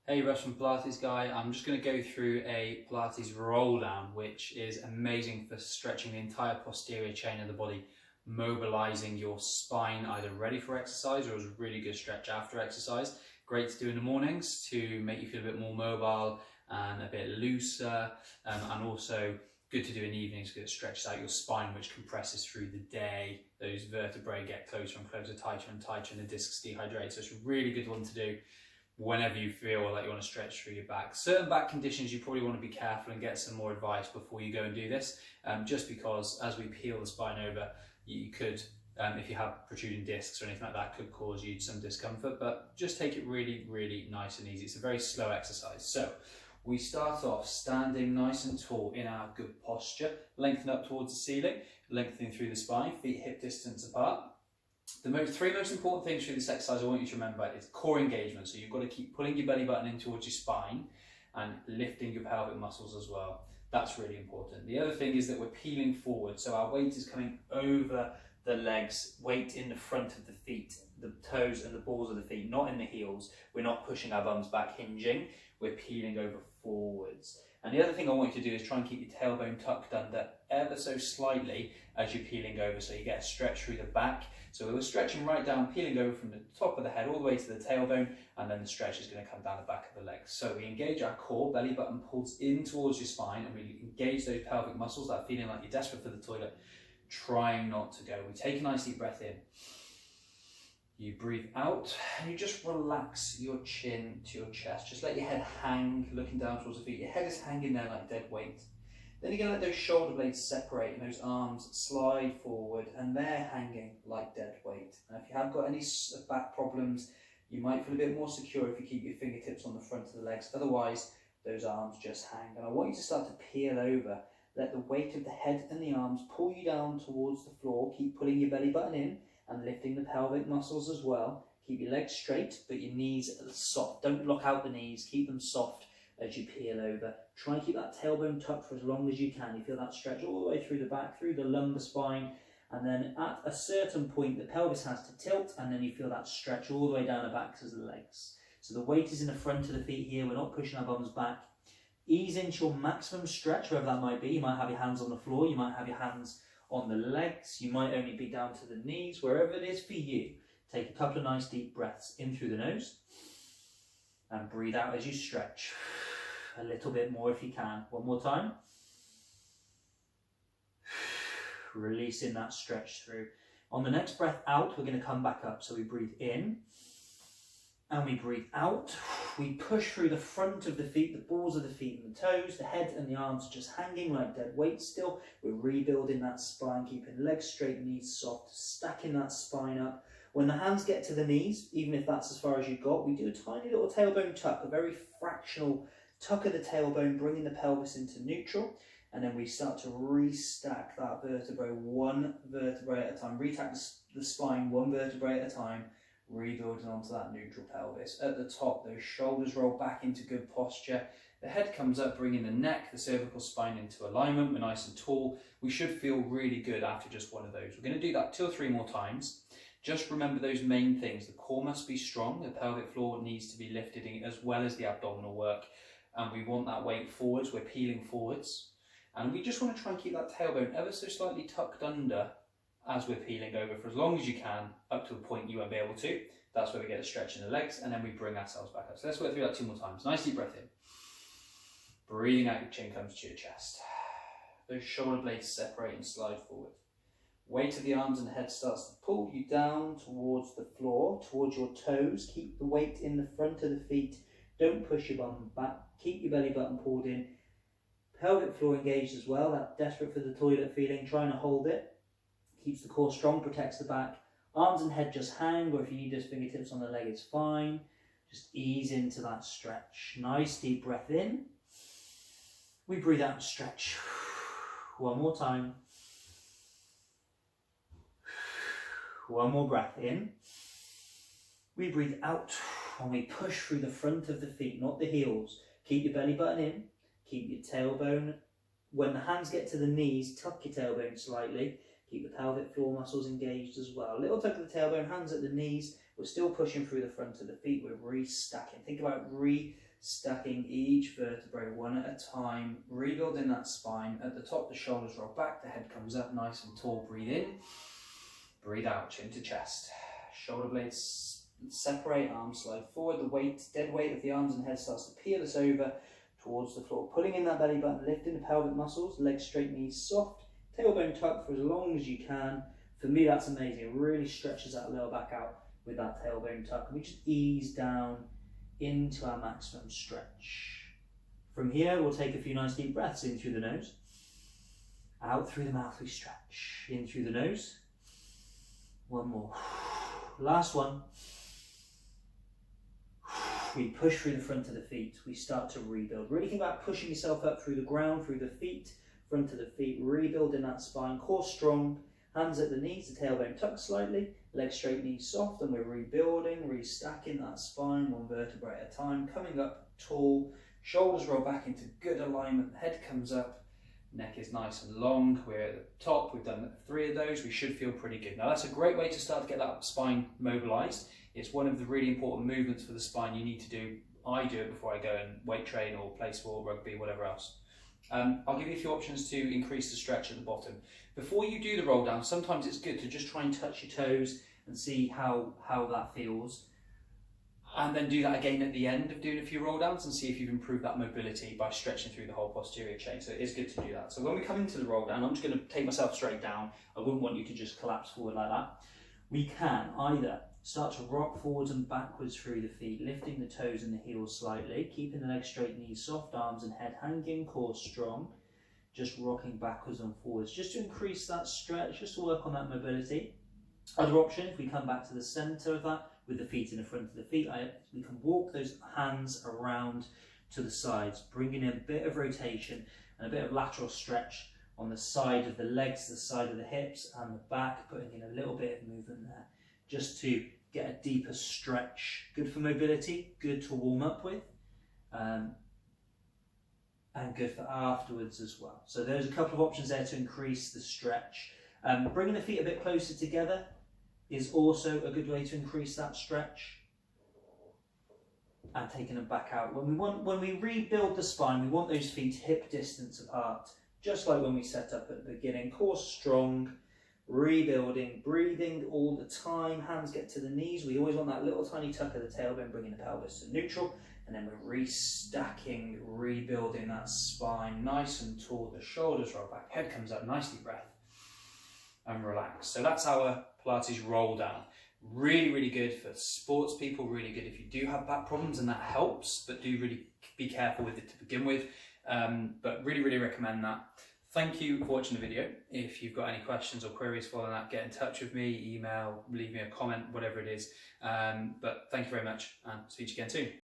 Hey, Russ from Pilates Guy. I'm just going to go through a Pilates roll down, which is amazing for stretching the entire posterior chain of the body, mobilising your spine, either ready for exercise or as a really good stretch after exercise. Great to do in the mornings to make you feel a bit more mobile and a bit looser, and also good to do in the evenings because it stretches out your spine, which compresses through the day. Those vertebrae get closer and closer, tighter and tighter, and the discs dehydrate. So it's a really good one to do whenever you feel like you want to stretch through your back. Certain back conditions you probably want to be careful and get some more advice before you go and do this, just because as we peel the spine over, you could, if you have protruding discs or anything like that, could cause you some discomfort, but just take it really, really nice and easy. It's a very slow exercise. So we start off standing nice and tall in our good posture, lengthen up towards the ceiling, lengthening through the spine, feet hip distance apart. The three most important things through this exercise I want you to remember is core engagement. So you've got to keep pulling your belly button in towards your spine and lifting your pelvic muscles as well. That's really important. The other thing is that we're peeling forward. So our weight is coming over the legs, weight in the front of the feet, the toes and the balls of the feet, not in the heels. We're not pushing our bums back, hinging. We're peeling over forwards. And the other thing I want you to do is try and keep your tailbone tucked under ever so slightly as you're peeling over, so you get a stretch through the back. So we're stretching right down, peeling over from the top of the head all the way to the tailbone, and then the stretch is going to come down the back of the legs. So we engage our core, belly button pulls in towards your spine, and we engage those pelvic muscles, that feeling like you're desperate for the toilet, trying not to go. We take a nice deep breath in. You breathe out and you just relax your chin to your chest. Just let your head hang, looking down towards the feet. Your head is hanging there like dead weight. Then you're going to let those shoulder blades separate and those arms slide forward, and they're hanging like dead weight. Now, if you have got any back problems, you might feel a bit more secure if you keep your fingertips on the front of the legs. Otherwise, those arms just hang. And I want you to start to peel over. Let the weight of the head and the arms pull you down towards the floor. Keep pulling your belly button in and lifting the pelvic muscles as well. Keep your legs straight, but your knees soft. Don't lock out the knees, keep them soft as you peel over. Try and keep that tailbone tucked for as long as you can. You feel that stretch all the way through the back, through the lumbar spine, and then at a certain point, the pelvis has to tilt, and then you feel that stretch all the way down the backs of the legs. So the weight is in the front of the feet here. We're not pushing our bums back. Ease into your maximum stretch, wherever that might be. You might have your hands on the floor, you might have your hands on the legs, you might only be down to the knees, wherever it is for you. Take a couple of nice deep breaths in through the nose and breathe out as you stretch. A little bit more if you can. One more time. Releasing that stretch through. On the next breath out, we're going to come back up. So we breathe in and we breathe out. We push through the front of the feet, the balls of the feet and the toes, the head and the arms just hanging like dead weight still. We're rebuilding that spine, keeping legs straight, knees soft, stacking that spine up. When the hands get to the knees, even if that's as far as you've got, we do a tiny little tailbone tuck, a very fractional tuck of the tailbone, bringing the pelvis into neutral. And then we start to restack that vertebrae, one vertebrae at a time. Retack the spine one vertebrae at a time, rebuilding onto that neutral pelvis. At the top, those shoulders roll back into good posture. The head comes up, bringing the neck, the cervical spine into alignment. We're nice and tall. We should feel really good after just one of those. We're going to do that 2 or 3 more times. Just remember those main things. The core must be strong. The pelvic floor needs to be lifted as well as the abdominal work. And we want that weight forwards. We're peeling forwards. And we just want to try and keep that tailbone ever so slightly tucked under as we're peeling over for as long as you can, up to a point you won't be able to. That's where we get a stretch in the legs, and then we bring ourselves back up. So let's work through that 2 more times. Nice deep breath in. Breathing out, your chin comes to your chest. Those shoulder blades separate and slide forward. Weight of the arms and the head starts to pull you down towards the floor, towards your toes. Keep the weight in the front of the feet. Don't push your bum back. Keep your belly button pulled in. Pelvic floor engaged as well, that desperate for the toilet feeling, trying to hold it. Keeps the core strong, protects the back. Arms and head just hang, or if you need those fingertips on the leg, it's fine. Just ease into that stretch. Nice deep breath in. We breathe out and stretch. One more time. One more breath in. We breathe out and we push through the front of the feet, not the heels. Keep your belly button in. Keep your tailbone. When the hands get to the knees, tuck your tailbone slightly. Keep the pelvic floor muscles engaged as well. Little tuck of the tailbone, hands at the knees. We're still pushing through the front of the feet. We're restacking. Think about stacking each vertebrae one at a time, rebuilding that spine. At the top, the shoulders roll back, the head comes up nice and tall. Breathe in, breathe out, chin to chest. Shoulder blades separate, arms slide forward. The weight, dead weight of the arms and head starts to peel us over towards the floor. Pulling in that belly button, lifting the pelvic muscles, legs straight, knees soft. Tailbone tuck for as long as you can. For me, that's amazing. It really stretches that lower back out with that tailbone tuck. And we just ease down into our maximum stretch. From here, we'll take a few nice deep breaths in through the nose. Out through the mouth, we stretch. In through the nose. One more. Last one. We push through the front of the feet. We start to rebuild. Really think about pushing yourself up through the ground, through the feet, front of the feet, rebuilding that spine. Core strong, hands at the knees, the tailbone tucked slightly, legs straight, knees soft, and we're rebuilding, restacking that spine one vertebrae at a time, coming up tall, shoulders roll back into good alignment, head comes up, neck is nice and long. We're at the top, we've done 3 of those, we should feel pretty good. Now that's a great way to start to get that spine mobilised. It's one of the really important movements for the spine you need to do. I do it before I go and weight train or play sport, rugby, whatever else. I'll give you a few options to increase the stretch at the bottom. Before you do the roll down, sometimes it's good to just try and touch your toes and see how that feels. And then do that again at the end of doing a few roll downs and see if you've improved that mobility by stretching through the whole posterior chain. So it is good to do that. So when we come into the roll down, I'm just going to take myself straight down. I wouldn't want you to just collapse forward like that. We can either start to rock forwards and backwards through the feet, lifting the toes and the heels slightly, keeping the legs straight, knees soft, arms and head hanging, core strong, just rocking backwards and forwards, just to increase that stretch, just to work on that mobility. Other option, if we come back to the centre of that, with the feet in the front of the feet, we can walk those hands around to the sides, bringing in a bit of rotation and a bit of lateral stretch on the side of the legs, the side of the hips and the back, putting in a little bit of movement there, just to get a deeper stretch. Good for mobility, good to warm up with, and good for afterwards as well. So there's a couple of options there to increase the stretch. Bringing the feet a bit closer together is also a good way to increase that stretch, and taking them back out. When we rebuild the spine, we want those feet hip distance apart, just like when we set up at the beginning. Core strong, rebuilding, breathing all the time. Hands get to the knees. We always want that little tiny tuck of the tailbone, bringing the pelvis to neutral, and then we're restacking, rebuilding that spine nice and tall. The shoulders roll back, head comes up, nice deep breath, and relax. So that's our Pilates roll down. Really, really good for sports people, really good if you do have back problems, and that helps, but do really be careful with it to begin with. But really, really recommend that. Thank you for watching the video. If you've got any questions or queries following that, get in touch with me, email, leave me a comment, whatever it is. But thank you very much, and speak to you again soon.